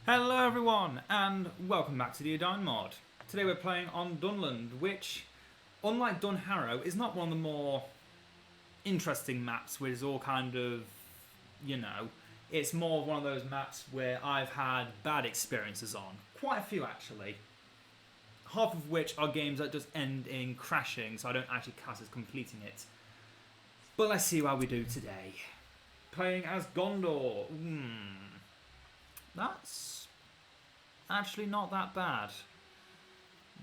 Hello everyone, and welcome back to the Edain mod. Today we're playing on Dunland, which, unlike Dunharrow, is not one of the more interesting maps where it's all kind of, you know, it's more one of those maps where I've had bad experiences on. Quite a few actually. Half of which are games that just end in crashing, so I don't actually class as completing it. But let's see how we do today. Playing as Gondor. That's actually not that bad.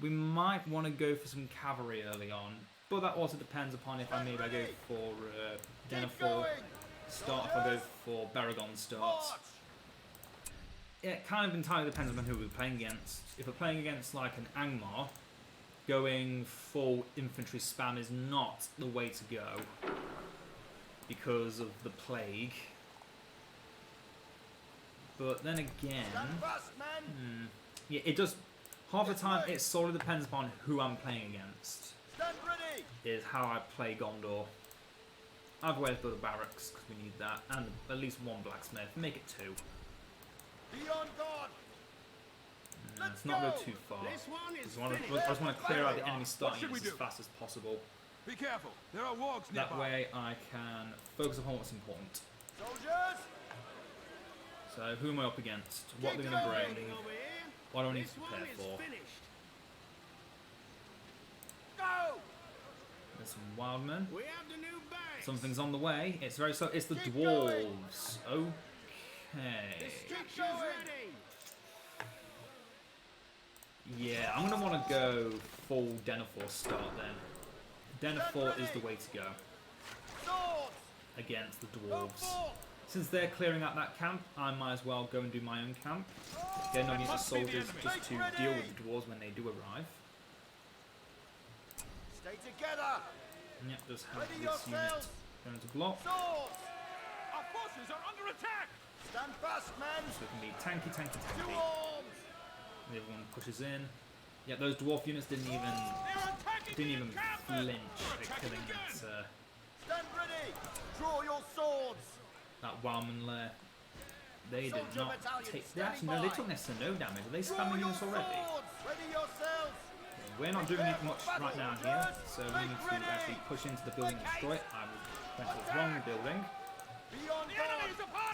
We might want to go for some cavalry early on, but that also depends upon if I go for Denethor start, if I go for Baragon start. It kind of entirely depends on who we're playing against. If we're playing against like an Angmar, going full infantry spam is not the way to go because of the plague. But then again, yeah, it does. Half the time, it solely depends upon who I'm playing against. Is how I play Gondor. Either way, let's build a barracks because we need that, and at least one blacksmith. Make it two. Let's not go too far. I just want to clear out the enemy starting units as fast as possible. Be careful, there are wargs nearby. That way, I can focus upon what's important. Soldiers! So, who am I up against? What are they going to bring? What do I need to prepare for? Go! There's some wild men. We have the new barracks. Something's on the way. It's the dwarves. Okay. Yeah, I'm going to want to go full Denethor start then. Denethor is the way to go against the dwarves. Since they're clearing out that camp, I might as well go and do my own camp. Get enough units of soldiers just to deal with the dwarves when they do arrive. Stay together. Yep, just have this unit going to block. Swords. Our forces are under attack. Stand fast, men. So it can be tanky. To arms. And everyone pushes in. Yeah, those dwarf units didn't even flinch at killing that. Stand ready. Draw your swords. That Wildman lair. They did not take. They took next to no damage. Are they spamming this already? Ready yourselves. We're not doing it much right now here, so we need to actually push into the building and destroy it. I went to the wrong building.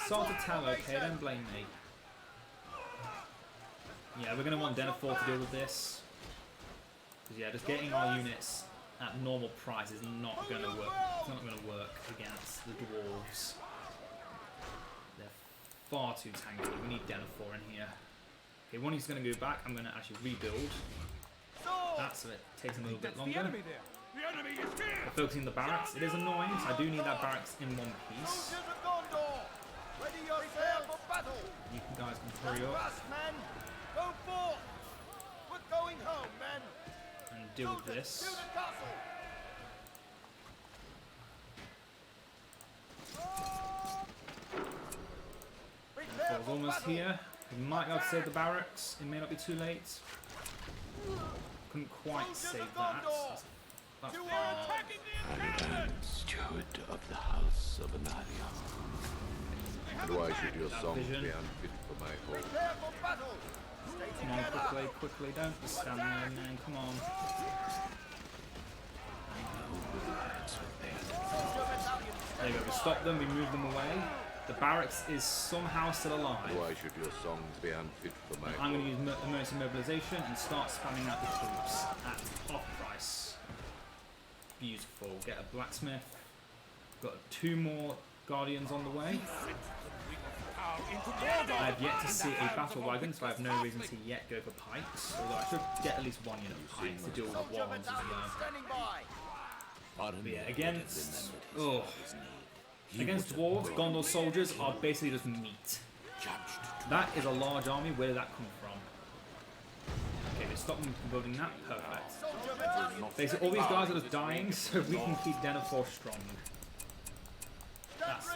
Start to tell, okay, don't blame me. Yeah, we're going to want Denethor to deal with this. Because yeah, just getting our units at normal price is not going to work. It's not going to work against the dwarves. They're far too tanky. We need Denethor in here. Okay, one is going to go back. I'm going to actually rebuild. That's it. Takes a little bit longer. We're focusing the barracks. It is annoying, so I do need that barracks in one piece. You guys can hurry up. Go forth. We're going home, men. And deal with this. Denethor's almost here. We might be able to save the barracks. It may not be too late. Couldn't quite save that. That's fine. Steward of the house of Anaria. And why should your song be unfit for my home? Come on, quickly, don't be standing there, man, come on. There you go, we stopped them, we moved them away. The barracks is somehow still alive. Why should your songs be unfit for my I'm going to use emergency mobilization and start spamming out the troops at half price. Beautiful. Get a blacksmith. Got 2 more guardians on the way. I have yet to see a battle wagon, so I have no reason to yet go for pikes. Although I should get at least 1 unit of pikes to deal with the warhols as well. But yeah, against dwarves, Gondor soldiers are basically just meat. That is a large army. Where did that come from? Okay, they stopped them from building that. Perfect. Basically, all these guys are just dying, so we can keep Denethor strong. That's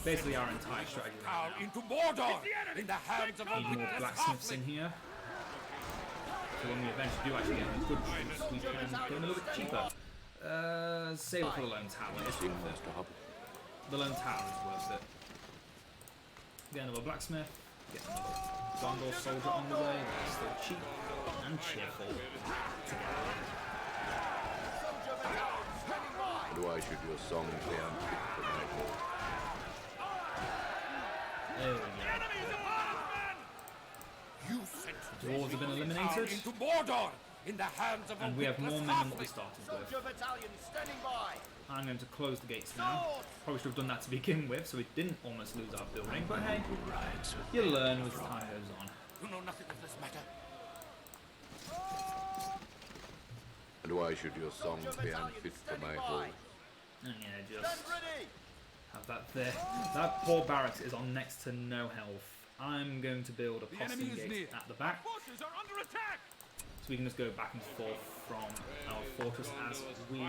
basically our entire strategy right now. Need more blacksmiths in here. So when we eventually do actually get good troops, we can get them a little bit cheaper. Save it for the Lone Tower. It's worth it. The Lone Tower is worth it. Get another blacksmith. Get another Gondor soldier on the way. They're still cheap and cheerful together. And why should your song be unfit for my hall? There we go. Dwarves have been eliminated. Into Mordor, in the hands of And we have more men than what we started with. battalion standing by. I'm going to close the gates now. Probably should have done that to begin with, so we didn't almost lose our building. But hey, you learn as time goes on. You know nothing of this matter. And why should your song be unfit for my hall? And yeah, just have that there. That poor barracks is on next to no health. I'm going to build a postern gate at the back, Forces are under attack. so we can just go back and forth from our fortress as we wish.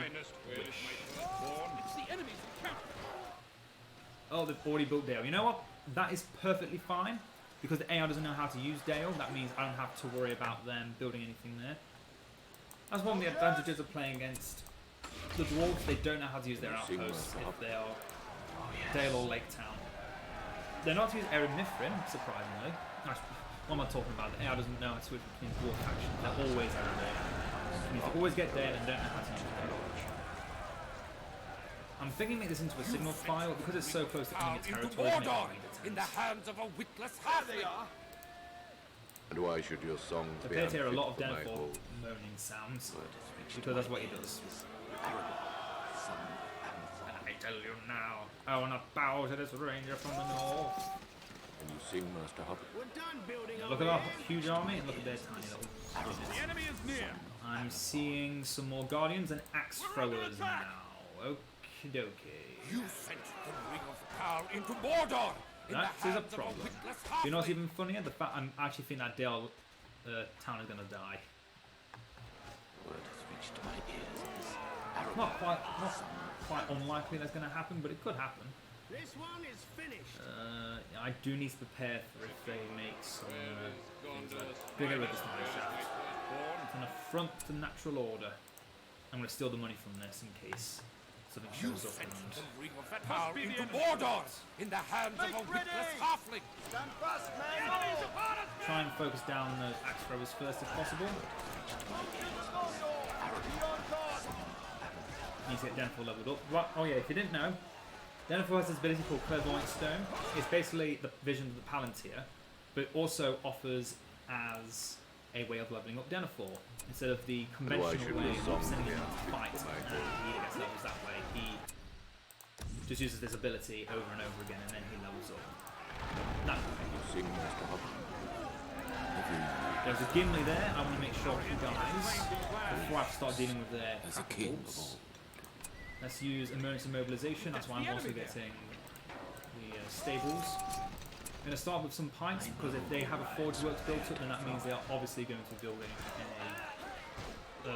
It's the enemy's camp. Oh, they've already built Dale. You know what? That is perfectly fine, because the AI doesn't know how to use Dale. That means I don't have to worry about them building anything there. That's one of the advantages of playing against the dwarves. They don't know how to use their outposts if they are Dale or Lake Town. They're not to use Erin Mithrin, surprisingly. What am I talking about? The AI doesn't know how to switch between dwarf factions. They're always Erin Dale. You always get Dale and don't know how to use Dale. I'm thinking make this into a signal file because it's so close to enemy territory. In the hands of a witless halfling. And why should your song So be appears unfit here a lot of for my Denethor hall? moaning sounds, because that's what he does. I tell you now, I want to bow to this ranger from the north. And you sing, Master Hobbit? We're done building. Look at our huge army and look at their tiny little The units. enemy is near. I'm seeing some more guardians and axe throwers now. Okie dokie. You sent the ring of power into Mordor. In That the is a hands problem. Of a witless You know what's halfling. even funnier? The fact I actually think that Dale town is gonna die. Word has reached my ears. Not quite unlikely that's gonna happen, but it could happen. This one is finished. I do need to prepare for if they make some things like bigger with this mine shaft. It's an affront to natural order. I'm gonna steal the money from this in case something shows up and The ring of power into Mordor. In the hands of a witless halfling. Stand fast, men. try and focus down those axe throwers first if possible. Need to get Denethor leveled up. Right, oh yeah, if you didn't know, Denethor has this ability called Clairvoyant Stone. It's basically the vision of the Palantir, but it also offers as a way of leveling up Denethor. Instead of the conventional way of sending him to fight and he gets levels that way, he just uses this ability over and over again and then he levels up. That way. Sing, Master Hobbit. There's a Gimli there. I want to make sure he dies before I start dealing with their catapults. Let's use emergency mobilization. That's why I'm also getting the stables. I'm going to start with some pikes because if they have a forge works built up, then that means they are obviously going to be building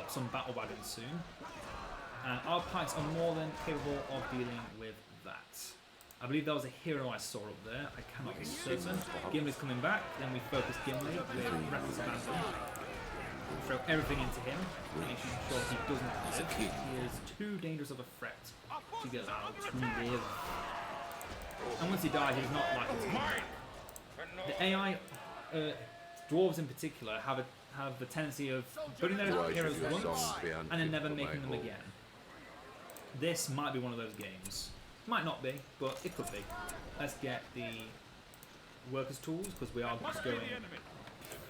some battle wagons soon. And our pikes are more than capable of dealing with that. I believe there was a hero I saw up there. I cannot be certain. Gimli's coming back. Then we focus Gimli with reckless abandon. Throw everything into him, making sure he doesn't live. He is too dangerous of a threat to get allowed to live. And once he dies, he's not likely to come back. The AI, dwarves in particular, have the tendency of building their heroes once and then never making them again. This might be one of those games. Might not be, but it could be. Let's get the workers' tools because we are just going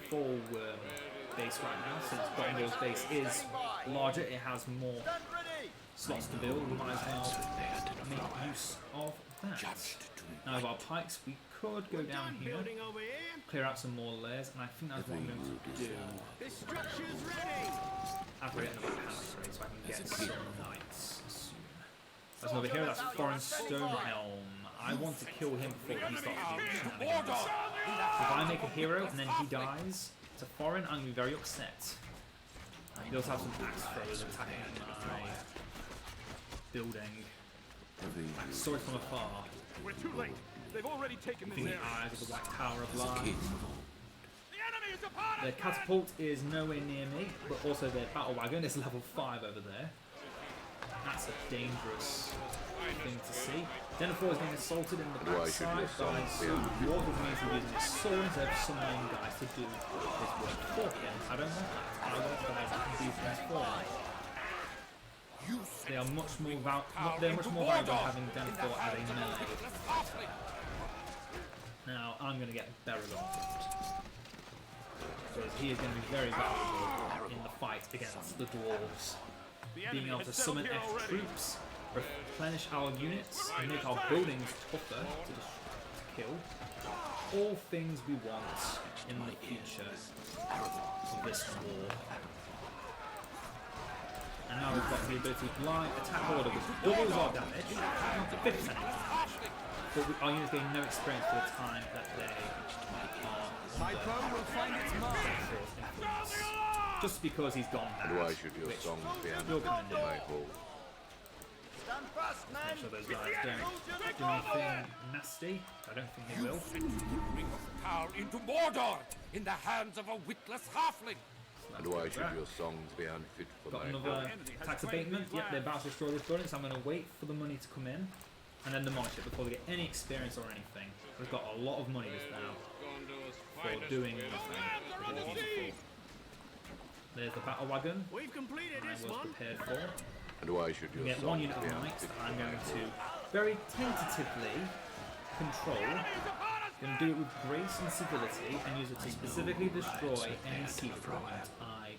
full base right now. Since Gondor's base is larger, it has more slots to build. We might as well make use of that. Now with our pikes, we could go down here, clear out some more layers, and I think that's what I'm going to do. After I get another palace so I can get some knights soon. There's another hero, that's Foreign Stonehelm. I want to kill him before he starts doing shenanigans. If I make a hero and then he dies to Foreign, I'm going to be very upset. He does have some axe throwers attacking my building. I saw it from afar. We're too late. They've already taken this The area. eyes of the White Tower of Lies. The enemy is upon us. Their catapult is nowhere near me, but also their battle wagon is level 5 over there. That's a dangerous thing to see. Denethor is being assaulted in the Why should backside your song by be some dwarf who means he's using his sword instead of summoning guys to do his work for him. I don't want that. I want guys that can do things for me. They are much more valuable having Denethor as a melee fighter. Now I'm going to get Beregond because he is going to be very valuable in the fight against the dwarves. Being able to summon extra troops, replenish our units, and make our buildings tougher to kill. All things we want in the future of this war. And now we've got the ability to blind attack order, which doubles our damage, not 50% damage, but our units gain no experience for the time that they are under influence. Just because he's gone mad. And why should your songs be You're coming in. my hall? Make sure those guys don't do anything nasty. I don't think they will. Ring of power into Mordor in the hands of a witless halfling. And why should your songs be unfit for Got my hall? another tax abatement. Yep, they're about to destroy this building, so I'm going to wait for the money to come in and then demolish it before they get any experience or anything. We've got a lot of money just now for doing nothing. Which is beautiful. There's the battle wagon We've completed I this was one. prepared for. And why should We your get one songs unit of be knights unfit that for I'm my going hall? to very tentatively control. Going to do it with grace and civility and use it to specifically destroy any siege point I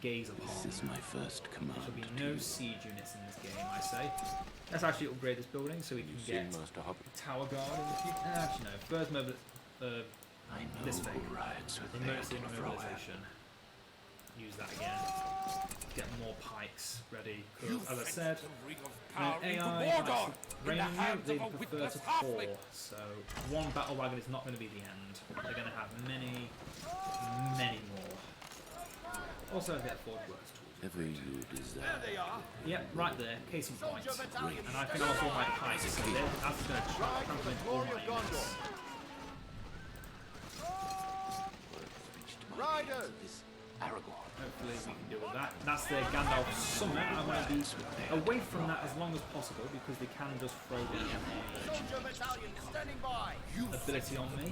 gaze upon. This is my first command. There shall be no siege units in this game, I say. Let's actually upgrade this building so we can Seen get Master Hobbit? Tower Guard in the future. Actually, no. First I know this thing. who rides with the Emergency Edain of Rohan. mobilization. Use that again. Get more pikes ready. 'Cause as I said, The ring of when power into AI Mordor likes in raining the you, hands they of a prefer witless to halfling. pour. So one battle wagon is not going to be the end. They're going to have many, many more. Also, get Ford Works tools. Whatever you desire. Yep, right there, case in point. And I can also my pikes, so that's going to transplant all my units. Riders! This Aragorn. Hopefully we can deal with that. That's their Gandalf summon. I want to be away from that as long as possible because they can just throw in a ability on me.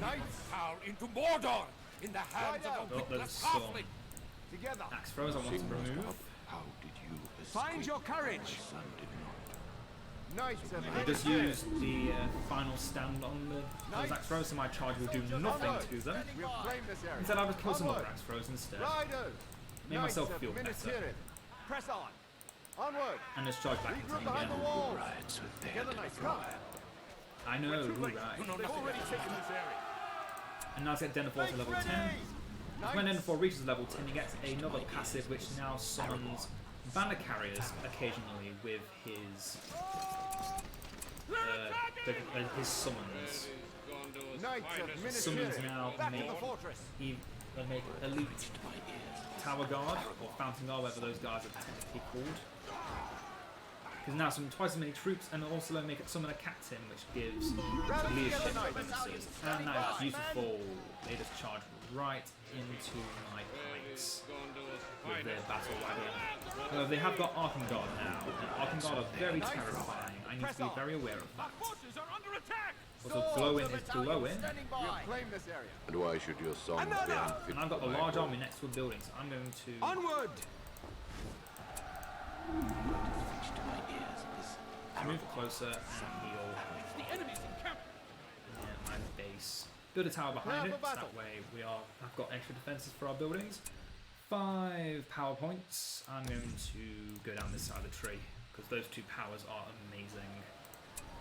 Power into Mordor in the hands of a Oh, there's witless some halfling. Together. axe throws I want to Seen Master remove. Hobbit? How did you Find your courage. son did not. Knights of I just use the final stand on those axe throws, so my charge will do nothing to them. We'll claim this area. Instead, I would kill some other axe throws instead. Riders. Make myself feel Minas better. Tirith. Press on. Onward. And just charge back into Regroup them behind the again. walls. Rides with the Together, Edain knights, of come. Rohan. I know, Too late. right. They've already taken this area. And now let's get Denethor to level 10. When Denethor reaches level 10, he gets another passive which now summons banner carriers occasionally with his his summons. Knights of Minas Summons Tirith. now Back make in the fortress. they make elite Tower Guard or Fountain Guard, whatever those guys are technically called. Because now summon twice as many troops and also make it summon a captain, which gives leadership bonuses. And that is beautiful. They just charge right into my pikes with their battle wagon. They have got Arkham Guard now, and Arkham Guard are very terrifying. I need to be very aware of that. Forces are under attack. Also, Glowin is Glowin, We'll claim this area. And why should your songs be unfit and I've got for a my large hall? army next to a building, so I'm going to Onward. Reached to my ears this move closer and heal The enemy's encampment. my base. Build a tower behind it, Prepare for so battle. that way I've got extra defenses for our buildings. 5 power points. I'm going to go down this side of the tree, because those 2 powers are amazing.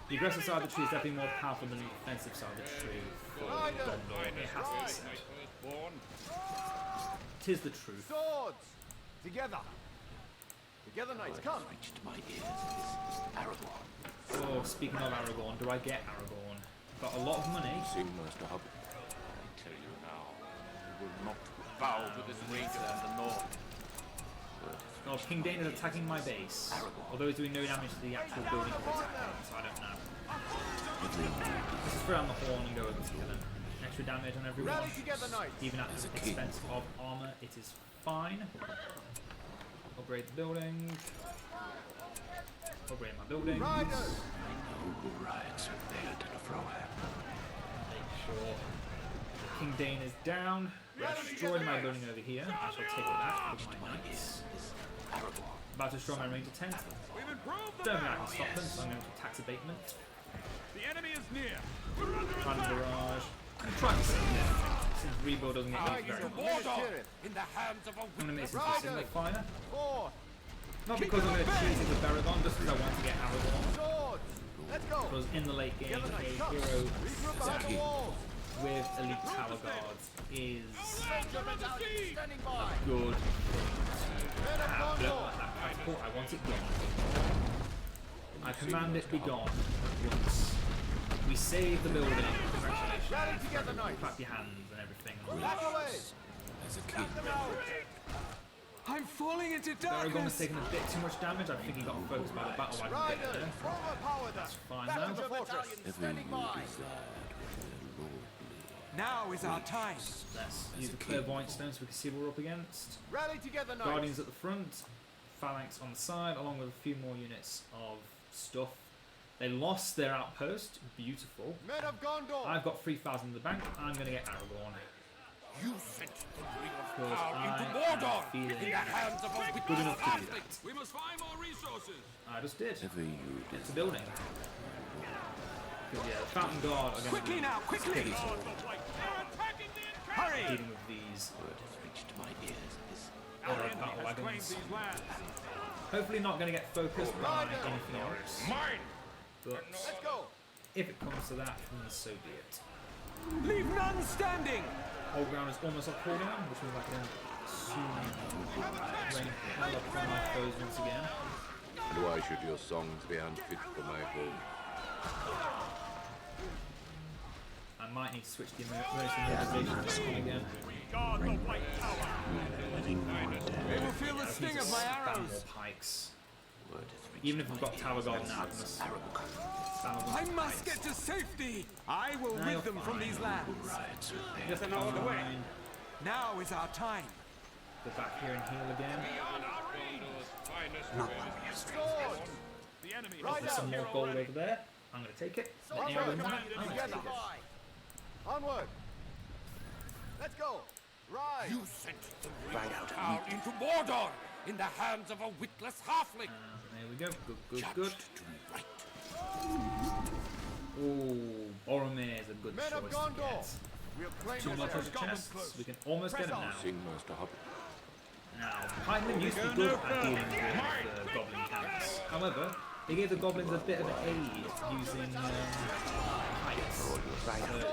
The aggressive side of the tree is definitely more powerful than the defensive side of the tree for Gondor. It has to be said. Tis the truth. Swords. Together. Together, knights. Come. reached my ears this Aragorn. Oh, speaking of Aragorn, do I get Aragorn? Got a lot of money. Seen Master Hobbit? I tell you now, you will not bow to this ranger from the north. Oh, King Dane is attacking my base. Although he's doing no damage to the actual building he's attacking, so I don't know. Let's just throw down the horn and go over to kill him. Extra damage on everyone. Rally together, knights. Even at the expense of armor, it is fine. Upgrade the building. Upgrade my buildings. Riders! Who rides with their to the throwback? Make sure King Edain is down. Destroyed my building over here. I shall take that with my knights. About to destroy my range of 10. Don't think I can stop them, so I'm going to tax abatement. The enemy is near. Trying to barrage. I'm trying to save it. Since rebuild doesn't get used very much. In the hands of a I'm going to make some single fire. Forward! Not because I'm going to cheese it with Baragon, just because I want to get Aragorn. Swords! Let's go! Because in the late game, Together, a knights, come! hero Regroup behind the walls! with elite tower guards is Your battalion standing by! good. Men of I don't Gondor! like that catapult, I want it gone. I command it be gone once. We save the building. Congratulations. Rally together, knights! Clap your hands and everything. Back away! As a king, Knock them out! I'm falling into Aragorn has taken a bit too much damage. I think he got focused by the battle wagon a bit Riders! there. Overpower them! That's fine Back now. to the fortress! every Standing you by! desired with their lordly. Now is our time. Let's use the clairvoyant stone so we can see what we're up against. Rally together, knights! Guardians at the front, phalanx on the side, along with a few more units of stuff. They lost their outpost. Beautiful. Men of Gondor! I've got 3,000 in the bank. I'm going to get Aragorn. You sent the ring of Because power I into am Mordor feeling in the hands of a good wicked enough to do halfling. that. We must find more resources. I just did. Ever you It's a desire. building. Because, yeah, the Fountain Guard are going Quickly to be now, quickly! pretty They're sort attacking the of Hurry! dealing with these Word has reached my ears. This other enemy battle has claimed wagons. these lands. Hopefully not going to get focused by anything else. Mine! But Let's go! if it comes to that, then so be it. Leave none standing! Whole ground is almost up cooldown, which means I can soon rain hell up on my foes once again. And why should your songs be unfit for my home? I might need to switch the emergency mobilization to this one again. Guard the White Tower! They will feel the I sting need to of my spam more arrows! pikes. word has reached Even if my we've got ears. Tower Guard now, I must spam I more must pikes. get to safety! I will No, rid you're them from fine. these lands! Rides with their Just another way. fine. Now is our time! Go back here and heal again. Swords! The enemy Right Some out! more gold over there. I'm going to take it. Any other than that, I'm going to take it. Onward! Let's go! Ride! You sent the ring of power into Mordor in the hands of a witless halfling! There we go. Good, good, good. Judged to right. Ooh, Boromir is a good Men of choice to Gondor! get. We'll claim Two this more area. treasure chests. We can almost get it now. Sing, Master Hobbit. Now, Pikemen used to be good at dealing with the goblin camps. However, they gave the goblins a bit of an aid using pikes. So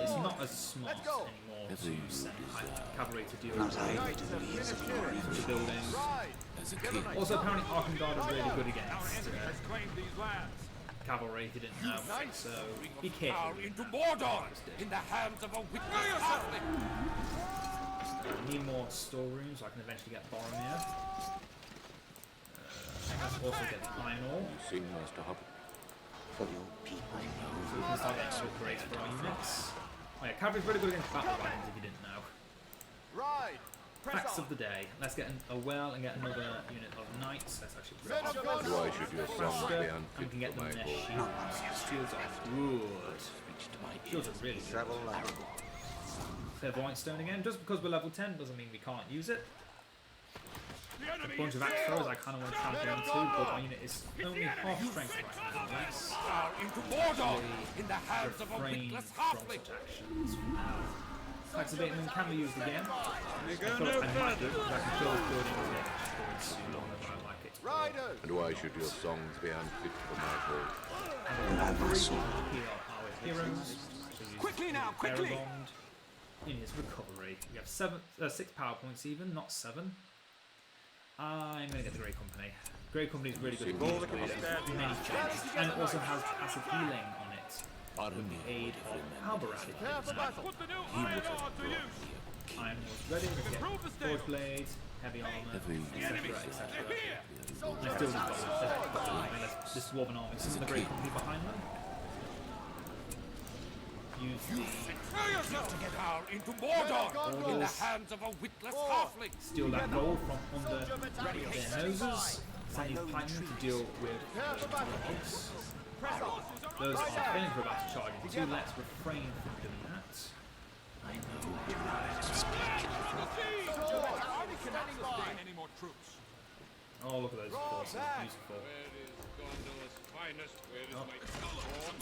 it's not as smart Let's go. anymore Ever to you send desire. cavalry to deal with Knights have finished here. the buildings. Ride! As a king, Also, apparently Arkham Guard are really good against Has claimed these lands. cavalry. He didn't know, so be Power careful. into Mordor in the hands of a witless halfling! I need more storerooms so I can eventually get Boromir. Let's also get the iron ore. Sing, Master Hobbit. for your people know. So we can start getting upgrades for our units. Oh yeah, cavalry's really good against battle wagons if you didn't know. Ride! Press Facts on! of the day. Let's get a well and get another unit of knights. That's actually Men pretty of good. And why should your songs Faster, be and we unfit can get for them my their home? shields. Shields are good. Reached my Shields ears. are really good. Clairvoyant stone again. Just because we're level 10 doesn't mean we can't use it. A bunch of axe throwers I kind of want to trample into, but my unit is only half strength right now. Let's Power into Mordor in the hands of a refrain witless from halfling! such actions for now. Tax abatement can be used again. I feel like I might do because I can kill this building and get destroyed soon, whether I like it. Riders! And why should your songs be unfit for my home? Here are our heroes. So use Quickly now, quickly! Aragorn in his recovery. We have 6 power points even, not 7. I'm going to get the Grey Company. Grey Company is really good at dealing with many things, and it also has passive healing on it with the aid of Halberad. Prepare for battle! Put the new iron ore to use! Iron Wars ready, we get Forge Blades, Heavy Armour, etc. etc. Let's deal with these goblins. This Dwarven Army, some of the Grey Company behind them. Use the Throw yourself to get power into Mordor in the hands of a witless halfling! steal that gold from under their noses. send you pikemen to deal with the dogs. Those are failing for about to charge into. Let's refrain from doing that. I know you're not to speak. Any more troops? Oh, look at those forces. Beautiful.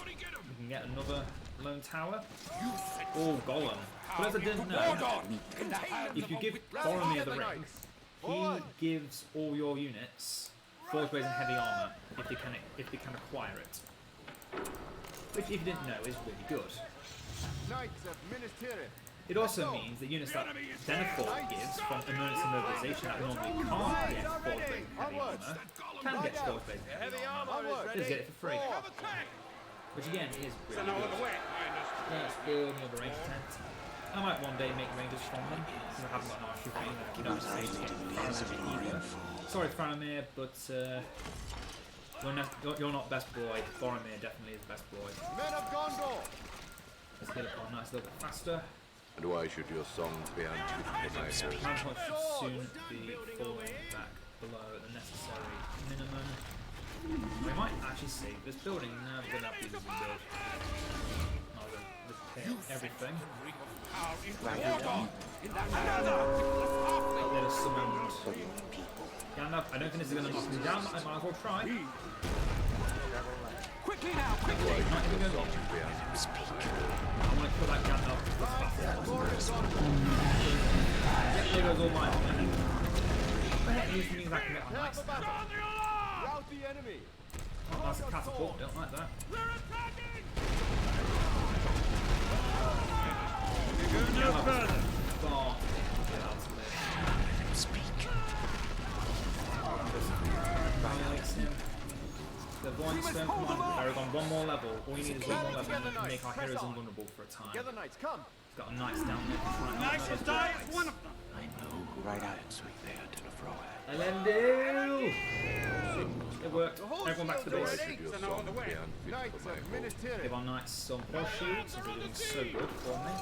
We can get another lone tower. Oh, Golem. But as I didn't know, if you give Boromir the ring, he gives all your units force blades and heavy armor if they can acquire it. Which, if you didn't know, is really good. Knights of Minas Tirith. It also means that units that Denethor gives from emergency mobilization that normally can't get force blades and heavy armor can get force blades and heavy armor. Just get it for free. Which again is really good. Let's build another range tent. I might one day make ranges from them, because I haven't got an archery range. You don't say to get Faramir either. Sorry Faramir, but you're not best boy. Boromir definitely is best boy. Men of Gondor. Let's get it on a nice little bit faster. And why should your songs be unfit for my ears? Manpower should soon be falling back below the necessary minimum. We might actually save this building. No, we're going to have to use this build. I'll repair everything. Let us summon Gandalf. I don't think this is going to knock me down, but I might as well try. Quickly now, quickly! Not even going wrong. I want to kill that Gandalf as fast as possible. There goes all my money. But heck, these means I can get my knights now. Rout the enemy. Oh, that's a catapult. Don't like that. No further! Far. Get out of there. Speak. Violates him. The Void Stone Command Aragon, one more level. All you need is one more level and you can make our heroes invulnerable for a time. Together, knights, come. He's got a knights down there to try and Knights will die as one of them! I know right out sweet there to the fro. Elendil! It worked. Everyone back to the base. Should your songs be unfit Knights for my of Minas home? Tirith. Give our knights some horse shields, they're doing so good for me.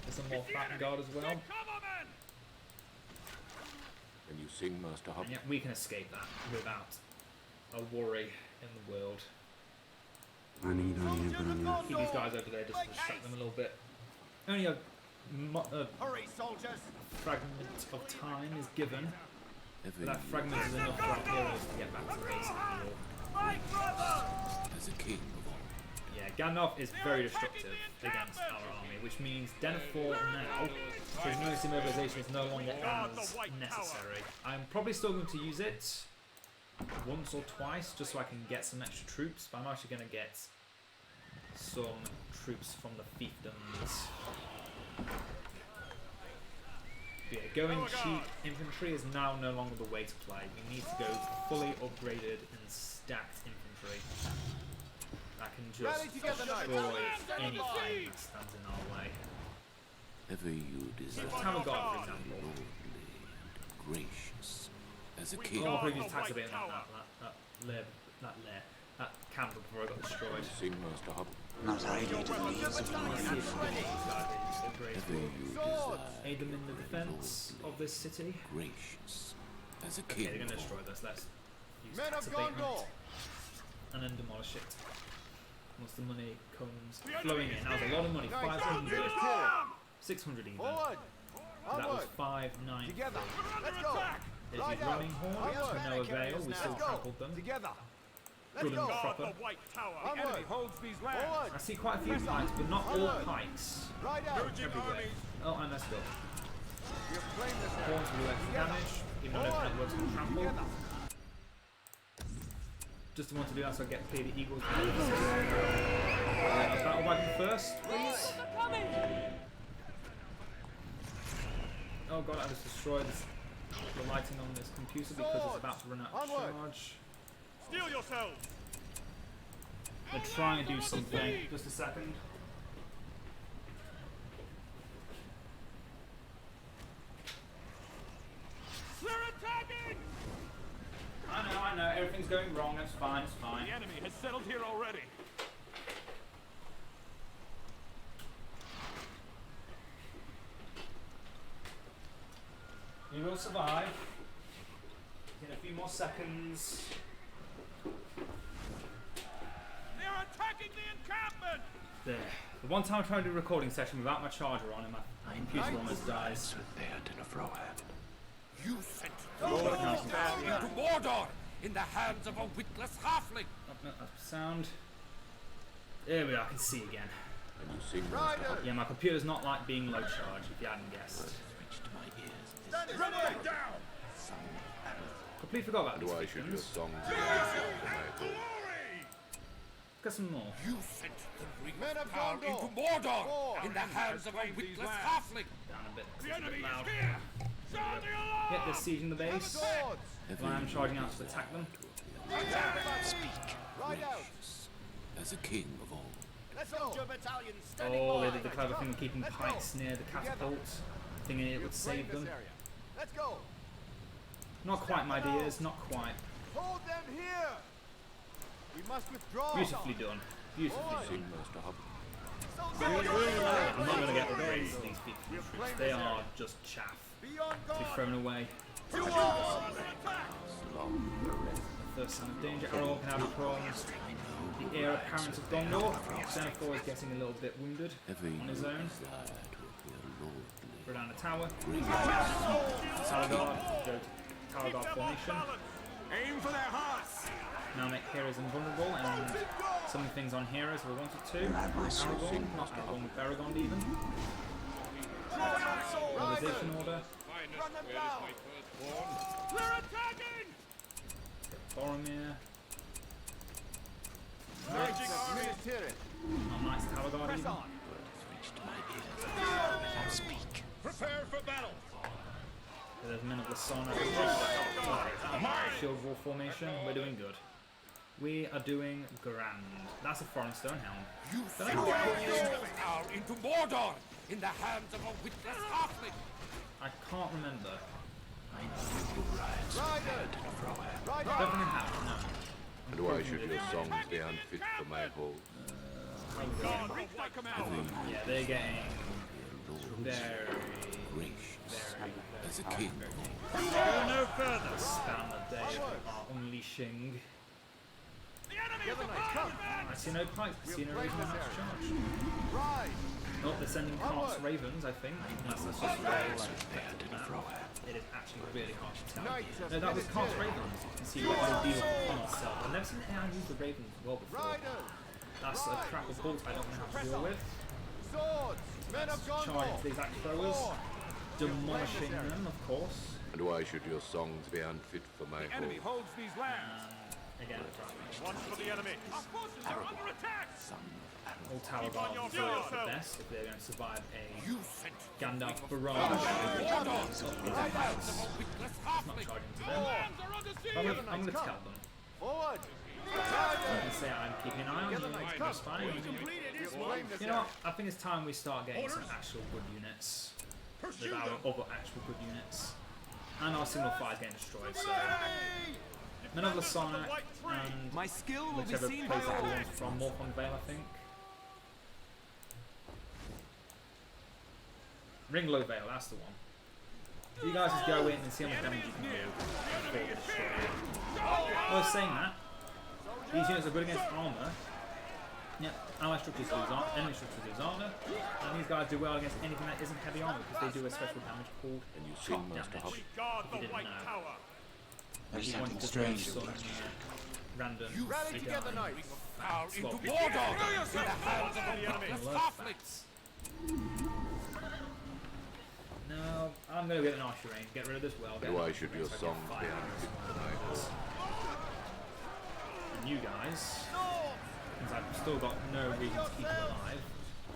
There's some more Falcon Guard as well. And you sing, Master Hobbit? And yet we can escape that without a worry in the world. Keep these guys over there just to distract them a little bit. Only a Hurry, soldiers. fragment of time is given. Ever But that fragment is enough for our heroes to get back to base and heal. As a king of all. Yeah, Gandalf is very destructive against our army, which means Denethor now, for his emergency mobilization, is no longer as necessary. I'm probably still going to use it once or twice just so I can get some extra troops, but I'm actually going to get some troops from the fiefdoms. But yeah, going cheap infantry is now no longer the way to play. We need to go fully upgraded and stacked infantry that can just destroy anything that stands in our way. Ever you desire Tower Guard, for to be example. lordly and gracious. As a king. Oh, previous attacks have been that camp before I got destroyed. Sing, Master Hobbit? Not idle to the leaves of Let's see lion. if we can get these guys in upgrade. Ever you desire Aid them in the defense of this city. gracious. As a Okay, king they're going to of destroy this. Let's use Men tax of abatement Gondor. and then demolish it. Once the money comes flowing in. That was a lot of money. 500, 600 even. Forward. So that was Onward. 590. Together. Let's go. There's Lie these down. running horns to no avail. We still Let's go. trampled them. Together. Let's Good and go. proper. Onward. holds these lands. Forward. I see quite a few pikes, but not all pikes Ride out. everywhere. Oh, and that's good. We have claimed this area. Horns will do extra damage, even though those networks can trample. Together. Just want to do that so I get to pay the Eagles. Battle wagon first, please. Oh god, I just destroyed the lighting on this computer because it's about to run out of Onward. charge. Steel yourselves! They're trying to do something. Just a second. We're attacking! I know, everything's going wrong, it's fine, it's fine. The enemy has settled here already. You will survive. In a few more seconds. They are attacking the encampment! There. The one time I tried to do a recording session without my charger on and my computer almost dies. You sent into Mordor in the hands of a witless halfling! Sound. There we are, I can see again. And you sing Riders! Yeah, my computer's not like being low charge, if you hadn't guessed. Stand ready! Down! Completely forgot about and these why should your chickens. songs be unfit for my hall? Got some more. You sent the ring Men of of power Gondor! into Mordor Forward! in the hands of a witless halfling! Down a bit. 'cause The it's a enemy bit is loud. here! Sound the alarm! Yep, they're sieging the base. Swords! I am charging out to attack them. Ride out! As a king of old. Let's go! Your battalion standing Oh, they by. did the clever thing of keeping Let's pikes go. near the catapult, thinking it would save them. Let's go! Not quite, my dears, not quite. Hold them here! We must withdraw! Beautifully done. Beautifully done. Sing, Master Hub. I'm not going to get rid of these people. They are just chaff Be on to be guard! thrown away. The first sign of danger. Aragorn can have a problem. The heir apparent of Gondor. Xenophor is getting a little bit wounded on his own. Throw down the tower. Tower guard. Go to tower guard formation. Aim for their hearts! Now make heroes invulnerable and some things on heroes if we wanted to. Aragorn, not Aragorn, with Aragorn even. Mobilization order. Run them down! They're attacking! Boromir. Nearest Tyrion. Not Knights Tower Guard Press even. on! Prepare for battle! There's men of the Sun over Shield wall formation. We're doing good. We are doing grand. That's a foreign stone helm. You sent the ring of power into Mordor in the hands of a witless halfling! I can't remember. Riders! Ride out! Definitely have, no. And why should your songs be unfit for my hall? Reach that command! Yeah, they're getting very, Gracious. As a king of old. Go no further! spam that they are unleashing. The enemy is Come! upon them! I see no pikes. I see no reason not to charge. Ride! Oh, they're sending Cart's Ravens, I think. Unless that's just it is actually really hard to tell. Knights of No, that was Cart's Mediterranean. Ravens. You can see what they deal upon itself. I've never seen anyone use the Ravens well before. Riders! That's a crap of bolts I don't know how to deal with. Swords! Men of Charging Gondor! to the exact throwers. Forward! Demolishing them, of course. And why should your songs be unfit for my hall? Enemy holds these lands! Again, One for the enemy! Our forces are under attack! all Tower Guards your are fire. the best if they're going to survive a You sent Gandalf barrage. Mordor Not in the hands of a witless halfling! charging to Our them. lands are under siege! I'm going to tell them. Forward! I can say I'm keeping an eye on you. That's fine. We'll blame this You know what? I think it's time we start getting some actual good units. With our other actual good units. And our single fire is getting destroyed, so. Men of the Sonic and My skill will be whichever seen place by all. everyone's from, Morphon Vale, I think. Ringlow Vale, that's the one. You guys just go in and see how much damage you can do before we destroy it. I was saying that. These units are good against armor. Yeah, ally structures lose armor, enemy structures lose armor, and these guys do well against anything that isn't heavy armor because they do a special damage called And you shock sing, Master Hub. damage. Guard You the didn't White know. Tower! If you wanted to do some random Rally together, knights! Power into Swap. Mordor in the hands of a witless love halfling! facts. No, I'm gonna get an archer range. Get rid of this well. And why should your songs be unfit for my hall? And you guys, since I've still got no reason to keep them alive,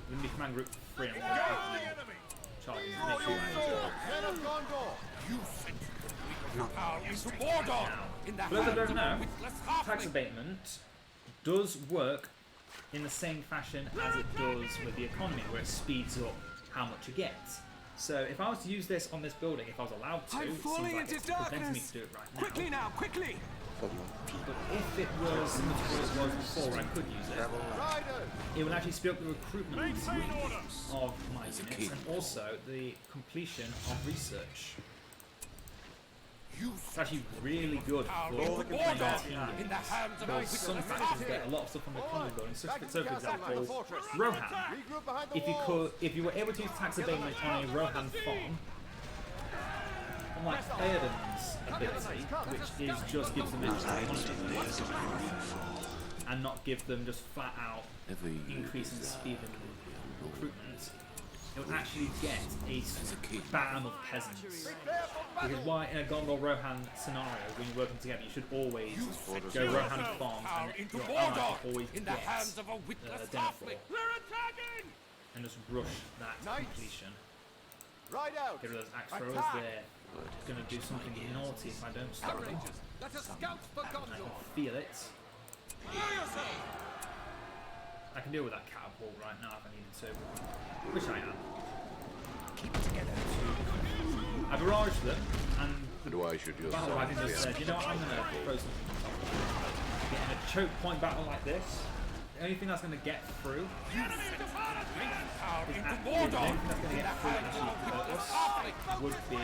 we're gonna be command group 3 and I'm gonna keep them charging. Make sure you Swords! Men of Gondor! You sent the ring of power into Mordor in the For those that hands don't of know, a witless tax halfling! abatement does work in the same fashion as it does with the economy, where it speeds up how much you get. So if I was to use this on this building, if I was allowed to, I'm it seems falling like into it's preventing me darkness. to do it right now. Quickly now, quickly! But if it was notorious was before I could use it, Riders! it would actually speed up the recruitment Maintain order! of my As a units king. and also the completion of research. It's actually really good for playing team in the hands of because some factions get a lot of stuff on the combo going. So for example, Rohan. Regroup behind the If you were able to use tax abatement on a Rohan farm, unlike Edain's ability, which is just gives them extra economy and not give them just flat out increase in speed and recruitment, it would actually get a spam of peasants. Which is why in a Gondor Rohan scenario, when you're working together, you should always go Rohan farm and your ally should always get Denethor and just rush that to completion. Right out. Get rid of those axe throwers, they're going to do something naughty if I don't stop them. Let us scout for I can Gondor. feel it. I can deal with that catapult right now if I needed to. Which I am. Keep it together. I barraged them, and Why should your battle song wagon be just said, you know what, I'm going to throw something on top of it. Getting a choke point battle like this, the only thing that's going to get through is actually, the only thing that's going to get through and actually hurt us would be,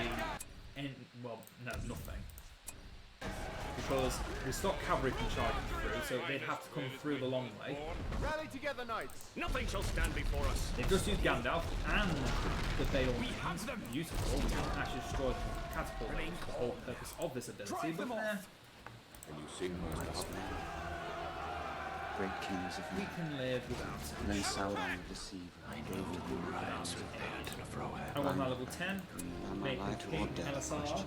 well, no, nothing. Because we stopped cavalry from charging through, so they'd have to come through the long way. Rally together, knights. Nothing shall stand before us. They've just used Gandalf and the Bale Means. Beautiful. We can actually destroy the catapult, which is the whole purpose of this ability. But And you sing most often. Great kings of we can live without it. Then Sauron the deceiver gave you the Rise with Edain of Rohan. I want my level 10. Make the king LSR.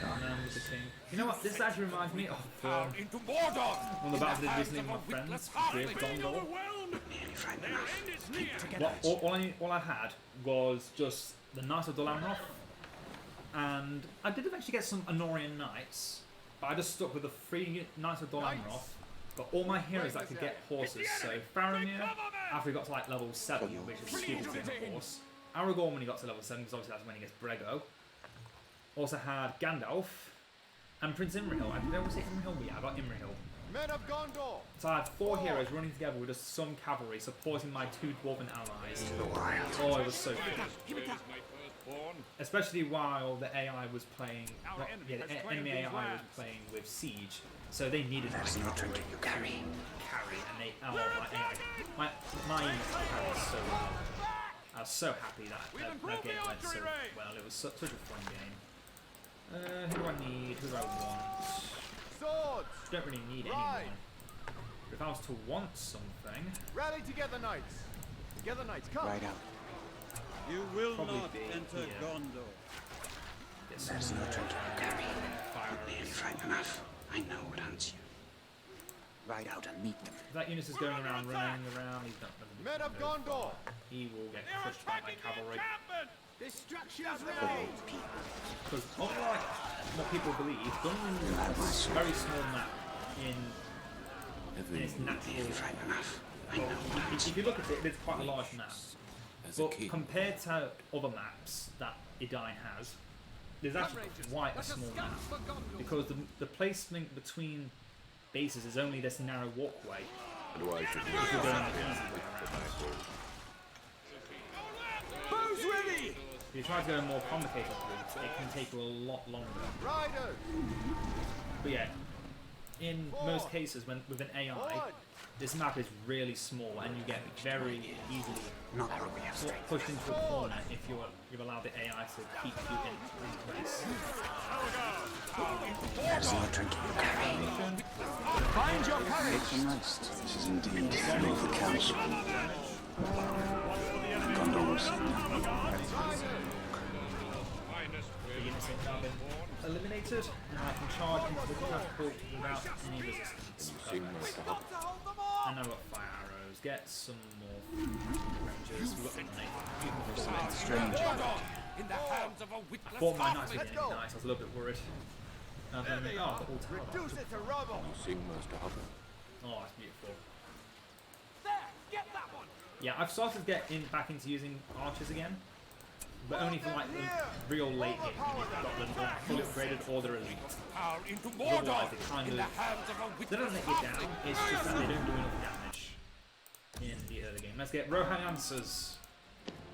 And then with the king. You know what? This actually reminds me of Into Mordor. one of the battles I did recently with my friends with Gondor. Nearly frightened enough. Keep together. What all I had was just the Knights of Dunland Map, and I did eventually get some Anorian Knights, but I just stuck with the 3 Knights of Dunland Map. But all my heroes that could get horses, so Faramir, after he got to like level 7, which is stupid to get a horse. Aragorn when he got to level 7, because obviously that's when he gets Brego. Also had Gandalf, and Prince Imrahil. I didn't say Imrahil, but yeah, I got Imrahil. Men of Gondor. So I had 4 heroes running together with just some cavalry supporting my 2 dwarven allies. Oh, it was so good. Especially while the AI was playing, the enemy AI was playing with Siege, so they needed my cavalry to carry, and they, my AI, my units carried so well. I was so happy that game went so well. It was such a fun game. Who do I need? Who do I want? Swords. Don't really need anyone. But if I was to want something, Rally together, knights. Together, knights. Come. right out. You will probably not be enter here. Gondor. Get some There's no drinking you carry. fire Nearly arrows. frightened enough. I know what hunts you. Ride out and meet them. That Eunice is going around, running around. He's not going to Men of Gondor. He will get crushed by my cavalry. Destruction's remain. Because unlike what people believe, Dunland is a very small map in its natural. Frightened enough. I know what hunts If you look at it, it's quite a large map. As a But king, compared to other maps that Edain has, there's actually quite a small map. Because the placement between bases is only this narrow walkway. And why should your If you're song going be the easy unfit way for around. my soul? Who's ready? If you try to go a more complicated route, it can take a lot longer. Riders. But yeah, in most cases, when with an AI, Forward. this map is really small, and you get very easily Not where we have strength. pushed into a corner if you've allowed the AI to keep you in place. There's no drinking you carry. Find your courage. Take them rest. This is indeed the lawful council. Gondor will see them. The units have now been eliminated, and I can charge into the catapult without any resistance. Sing most often. And I've got fire arrows. Get some more rangers. We've got the Strange. In the hands of a witless Thought my knights were halfling. getting nice. I was a little bit worried. And then, the all tower. Reduce it to rubble. You sing most often. Oh, that's beautiful. There, get that one. Yeah, I've started to get back into using archers again, but only for like the real late game when you've got them all fully upgraded or they're elite. Power into Otherwise, Mordor. they kind In of the hands of a they don't witless let you down. halfling. It's just that they don't do enough damage in the early game. Let's get Rohan answers.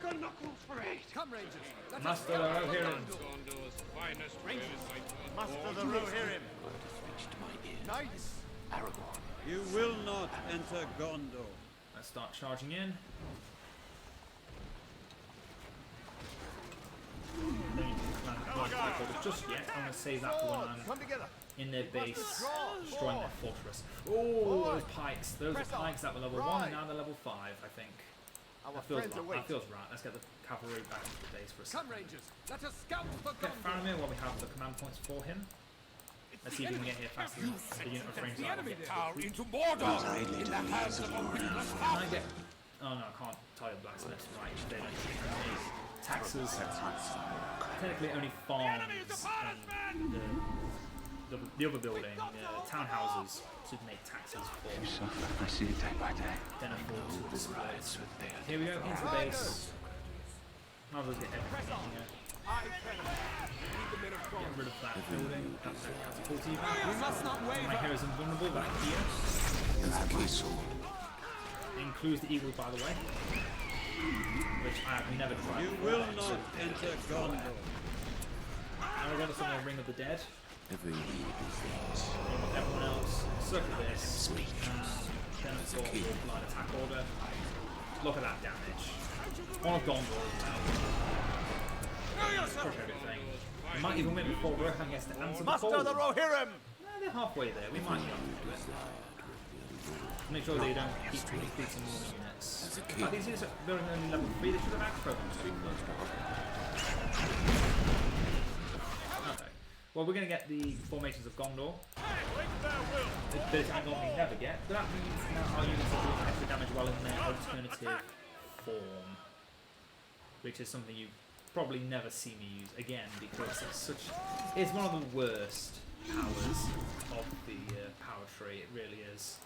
Knuckles for aid. Come, Rangers. Let us Master scout for Rohirrim. Gondor. Master the Rohirrim. Word has reached my ears. Knights. Aragorn. You will not enter Gondor. Let's start charging in. Don't need to plan just yet. I'm going to save that for when Swords, I'm come together. in their base, Draw. destroying their Forward. fortress. Oh, those pikes. Those Press are on. pikes that were level 1 Right. and now they're level 5, I think. Our That feels friends right. await. That feels right. Let's get the cavalry back into the base for a Come, second. Rangers. Let us scout for Get Gondor. Faramir while we have the command points for him. Let's see if we can get here faster than the unit of frames The are. enemy there. Power into Mordor. Idly In to the the hands ears of of a Lord witless Aragorn. Can I halfling. get... Oh no, I can't tile blacksmiths. Right, they don't need me. Taxes. Technically only farms and the other building, townhouses, should make taxes for. You suffer. I see it day by day. Then afford to display. Rides with their Here we go, into the base. Might as well get everything here. Get rid of that building. That's a catapult even. We must not My waver. hero's invulnerable back here. as a castle. It includes the eagles, by the way. Which I have never tried. You before. will not enter Gondor. And we're going to summon a Ring of the Dead. Every need is theirs. Everyone else, circle this. Sweet. Then of course, line attack order. Look at that damage. One of Gondor now. Crush everything. We might even win before Rohan gets to answer the call. Master the Rohirrim. No, they're halfway there. We might be able to do it. Make sure they don't keep recruiting more units. As a In king. fact, these units are building only level 3. They should have axe programs. Okay. Well, we're going to get the formations of Gondor. The ability I normally never get, but that means now our units are doing extra damage while in their alternative form, which is something you probably never see me use again because it's one of the worst powers of the power tree. It really is.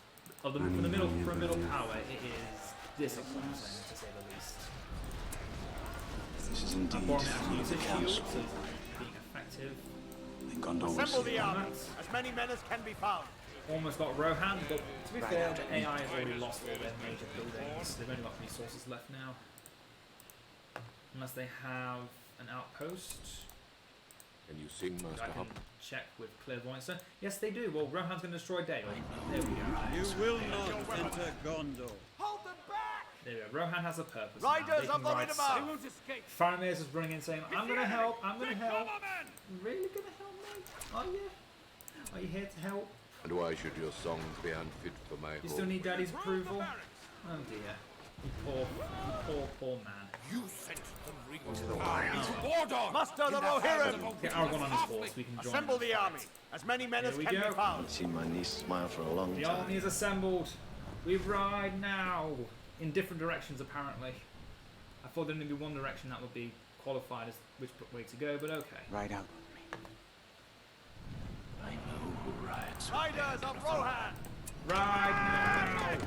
For a middle power, it is disappointing to say the least. This is indeed Boromir one actually of uses the shield, council. so it's being effective. And Gondor will Assemble see the army. That's- As many men as can be found. Almost got Rohan, but to be fair, the AI has already lost all their major buildings. They've only got resources left now. Unless they have an outpost. Can you sing, I Master can Hub? check with clairvoyance. Yes, they do. Well, Rohan's going to destroy Dale. There we go. You will not enter Gondor. Hold them back. There we go. Rohan has a purpose. Riders now. They of can the ride Riddermark. south. They won't escape. Faramir's is running in saying, I'm going to help, I'm going to help. Really going to help me? Are you? Are you here to help? And why should your songs be unfit for my You still home? need Daddy's approval? Oh dear. You poor man. You sent the ring of power into Mordor. Muster In the hands Rohirrim. of a Get Aragorn on his witless horse, we can join Assemble him. the army. As many men Here as we can go. be found. I've seen my niece smile for a long The time. army is assembled. We ride now. In different directions, apparently. I thought there'd only be one direction that would be qualified as which way to go, but okay. Ride out with me. I know who rides with Riders of Rohan. Ride now.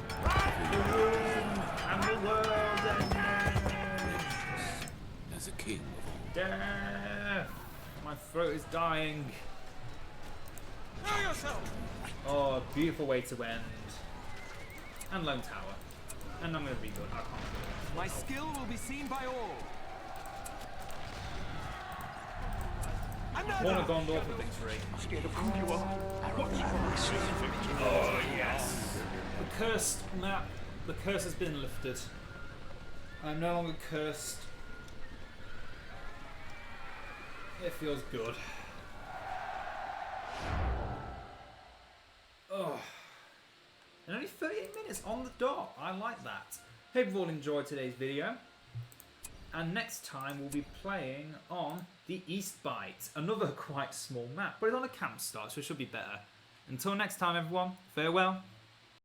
The room and the world ends. as a king of all. Death. My throat is dying. Oh, beautiful way to end. And Lone Tower. And I'm going to rebuild. I can't do it. My skill will be seen by all. One of Gondor for victory. Scared of who you are. Oh, yes. The cursed map. The curse has been lifted. I'm no longer cursed. It feels good. Oh. And only 38 minutes on the dot. I like that. Hope you've all enjoyed today's video. And next time we'll be playing on the East Bight. Another quite small map, but it's on a campsite, so it should be better. Until next time, everyone, farewell.